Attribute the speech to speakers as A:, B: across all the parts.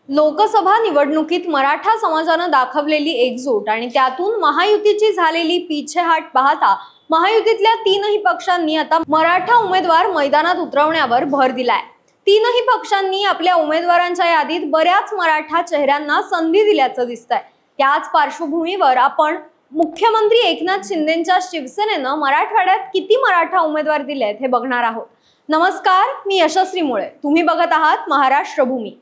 A: लोकसभा निवडणुकीत मराठा समाजानं दाखवलेली एकजूट आणि त्यातून महायुतीची झालेली पीछेहाट पाहता महायुतीतल्या तीनही पक्षांनी आता मराठा उमेदवार मैदानात उतरवण्यावर भर दिलाय। तीनही पक्षांनी आपल्या उमेदवारांच्या यादीत बऱ्याच मराठा चेहऱ्यांना संधी दिल्याचं दिसतंय। त्याच पार्श्वभूमीवर आपण मुख्यमंत्री एकनाथ शिंदेंच्या शिवसेनेनं मराठवाड्यात किती मराठा उमेदवार दिलेत हे बघणार आहोत। नमस्कार, मी यशस्वी मुळे, तुम्ही बघत आहात महाराष्ट्र भूमी।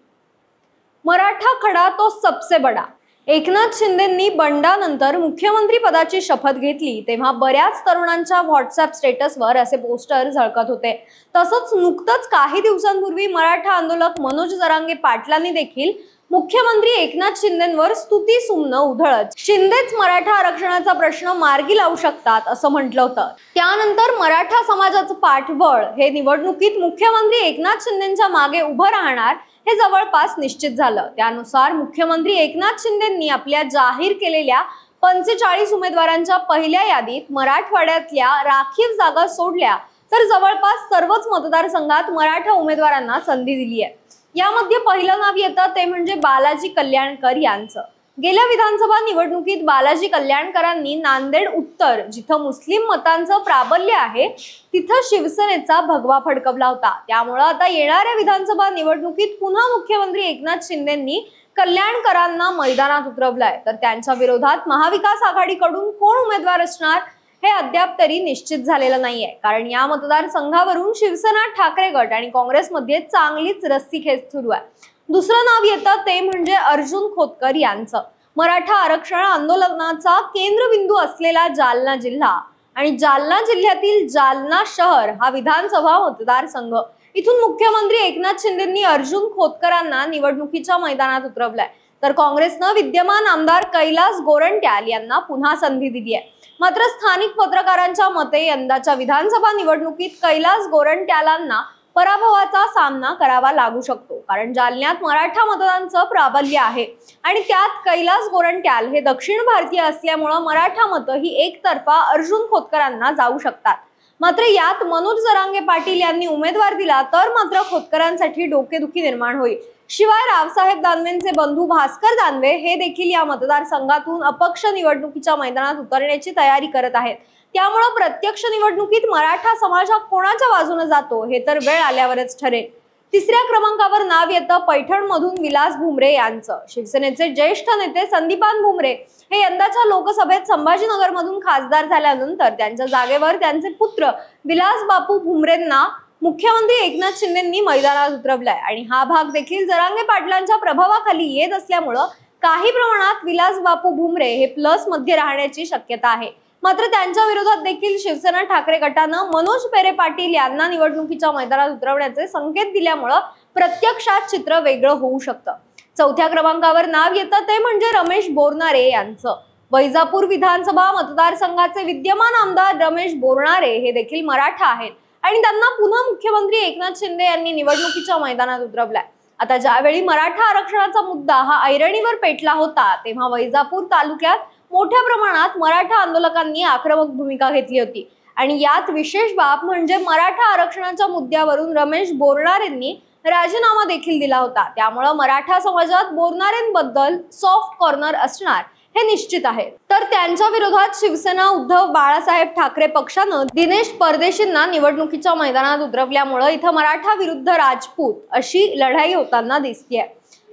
A: मराठा खडा तो सबसे बडा। एकनाथ शिंदेंनी बंडानंतर मुख्यमंत्री पदाची शपथ घेतली तेव्हा बऱ्याच तरुणांच्या व्हॉट्सअप स्टेटसवर असे पोस्टर झळकत होते। तसंच नुकतंच काही दिवसांपूर्वी मराठा आंदोलक मनोज जरांगे पाटलांनी देखील मुख्यमंत्री एकनाथ शिंदेंवर स्तुती सुमनं उधळत शिंदेच मराठा आरक्षणाचा प्रश्न मार्गी लावू शकतात असं म्हटलं होतं। त्यानंतर मराठा समाजाचं पाठबळ हे निवडणुकीत मुख्यमंत्री एकनाथ शिंदेंच्या मागे उभं राहणार हे जवळपास निश्चित झालं। त्यानुसार मुख्यमंत्री एकनाथ शिंदेंनी आपल्या जाहीर केलेल्या 45 उमेदवारांच्या पहिल्या यादीत मराठवाड्यातल्या राखीव जागा सोडल्या तर जवळपास सर्वच मतदारसंघात मराठा उमेदवारांना संधी दिली आहे। यामध्ये पहिलं नाव येतं ते म्हणजे बालाजी कल्याणकर यांचं। गेल्या विधानसभा निवडणुकीत बालाजी कल्याणकरांनी नांदेड उत्तर, जिथं मुस्लिम मतांचं प्राबल्य आहे, तिथं शिवसेनेचा भगवा फडकवला होता। त्यामुळे आता येणाऱ्या विधानसभा निवडणुकीत पुन्हा मुख्यमंत्री एकनाथ शिंदेंनी कल्याणकरांना मैदानात उतरवलंय। तर त्यांच्या विरोधात महाविकास आघाडीकडून कोण उमेदवार असणार हे अद्याप तरी निश्चित झालेलं नाहीये, कारण या मतदारसंघावरून शिवसेना, ठाकरे गट आणि काँग्रेसमध्ये चांगलीच रस्सीखेच सुरू आहे। दुसरं नाव येतं ते म्हणजे अर्जुन खोतकर यांचं। मराठा आरक्षण आंदोलनाचा केंद्रबिंदू असलेला जालना जिल्हा आणि जालना जिल्ह्यातील जालना शहर हा विधानसभा मतदारसंघ, इथून मुख्यमंत्री एकनाथ शिंदेंनी अर्जुन खोतकरांना निवडणुकीच्या मैदानात उतरवलंय। तर काँग्रेसनं विद्यमान आमदार कैलास गोरंट्याल यांना पुन्हा संधी दिली आहे। मात्र स्थानिक पत्रकारांच्या मते यंदाच्या विधानसभा निवडणुकीत कैलास गोरंट्यालांना पराभवाचा सामना करावा लागू शकतो, कारण जालन्यात मराठा मतदारांचं प्राबल्य आहे आणि त्यात कैलास गोरंट्याल हे दक्षिण भारतीय असल्यामुळे मराठा मतं ही एकतर्फा अर्जुन खोतकरांना जाऊ शकतात। मात्र यात मनोज जरांगे पाटील यांनी उमेदवार दिला तर मात्र खोतकरांसाठी डोकेदुखी निर्माण होईल। शिवाय रावसाहेब दानवेंचे बंधू भास्कर दानवे हे देखील या मतदारसंघातून अपक्ष निवडणुकीच्या मैदानात उतरण्याची तयारी करत आहेत। त्यामुळे प्रत्यक्ष निवडणुकीत मराठा समाज हा कोणाच्या बाजूने जातो हे तर वेळ आल्यावरच ठरेल। तिसऱ्या क्रमांकावर नाव येतं पैठणमधून विलास भुमरे यांचं। शिवसेनेचे ज्येष्ठ नेते संदीपान भुमरे हे यंदाच्या लोकसभेत संभाजीनगरमधून खासदार झाल्यानंतर त्यांच्या जागेवर त्यांचे पुत्र विलास बापू भुमरेंना मुख्यमंत्री एकनाथ शिंदेंनी मैदानात उतरवलाय आणि हा भाग देखील जरांगे पाटलांच्या प्रभावाखाली येत असल्यामुळं काही प्रमाणात विलास बापू भुमरे हे प्लस मध्ये राहण्याची शक्यता आहे। मात्र त्यांच्या विरोधात देखील शिवसेना, ठाकरे गटानं मनोज पेरे पाटील यांना निवडणुकीच्या मैदानात उतरवण्याचे संकेत दिल्यामुळं प्रत्यक्षात चित्र वेगळं होऊ शकतं। चौथ्या क्रमांकावर नाव येतं ते म्हणजे रमेश बोरनारे यांचं। वैजापूर विधानसभा मतदारसंघाचे विद्यमान आमदार रमेश बोरनारे हे देखील मराठा आहेत आणि त्यांना पुन्हा मुख्यमंत्री एकनाथ शिंदे यांनी निवडणुकीच्या मैदानात उतरवलाय। आता ज्यावेळी मराठा आरक्षणाचा मुद्दा हा ऐरणीवर पेटला होता तेव्हा वैजापूर तालुक्यात मोठ्या प्रमाणात मराठा आंदोलकांनी आक्रमक भूमिका घेतली होती आणि यात विशेष बाब म्हणजे मराठा आरक्षणाच्या मुद्द्यावरून रमेश बोरनारेंनी राजीनामा देखील दिला होता। त्यामुळे मराठा समाजात बोरनारेंबद्दल सॉफ्ट कॉर्नर असणार हे निश्चित आहे। तर त्यांच्या विरोधात शिवसेना, उद्धव बाळासाहेब ठाकरे पक्षानं दिनेश परदेशींना निवडणुकीच्या मैदानात उतरवल्यामुळे इथं मराठा विरुद्ध राजपूत अशी लढाई होताना दिसतेय,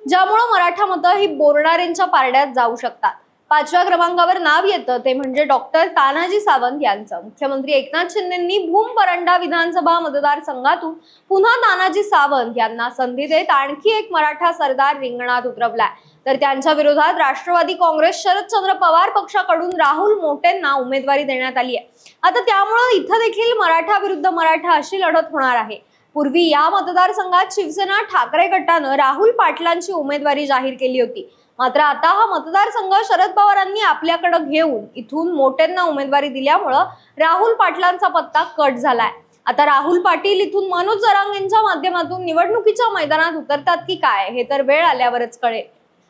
A: ज्यामुळे मराठा मतं ही बोरनारेंच्या पारड्यात जाऊ शकतात। पाचव्या क्रमांकावर नाव येतं ते म्हणजे डॉक्टर तानाजी सावंत यांचं। मुख्यमंत्री एकनाथ शिंदेंनी भूम परंडा विधानसभा मतदारसंघातून पुन्हा तानाजी सावंत यांना संधी देत आणखी एक मराठा सरदार रिंगणात उतरवलाय। तर त्यांच्या विरोधात राष्ट्रवादी काँग्रेस, शरदचंद्र पवार पक्षाकडून राहुल मोटेंना उमेदवारी देण्यात आली आहे। आता त्यामुळे इथं देखील मराठा विरुद्ध मराठा अशी लढत होणार आहे। पूर्वी या मतदारसंघात शिवसेना, ठाकरे गटानं राहुल पाटलांची उमेदवारी जाहीर केली होती। मात्र आता हा मतदारसंघ शरद पवारांनी आपल्याकडे घेऊन इथून मोटेंना उमेदवारी दिल्यामुळं राहुल पाटलांचा पत्ता कट झालाय। आता राहुल पाटील इथून मनोज जरांगेंच्या माध्यमातून निवडणुकीच्या मैदानात उतरतात की काय हे तर वेळ आल्यावरच कळेल।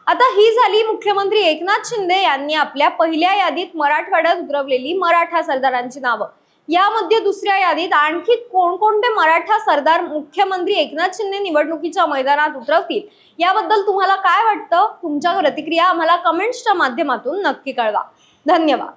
A: आता ही झाली मुख्यमंत्री एकनाथ शिंदे यांनी आपल्या पहिल्या यादीत मराठवाड्यात उतरवलेली मराठा सरदारांची नावं। यामध्ये दुसऱ्या यादीत आणखी कोणकोणते मराठा सरदार मुख्यमंत्री एकनाथ शिंदे निवडणुकीच्या मैदानात उतरवतील याबद्दल तुम्हाला काय वाटतं? तुमच्या प्रतिक्रिया आम्हाला कमेंट्सच्या माध्यमातून नक्की कळवा. धन्यवाद.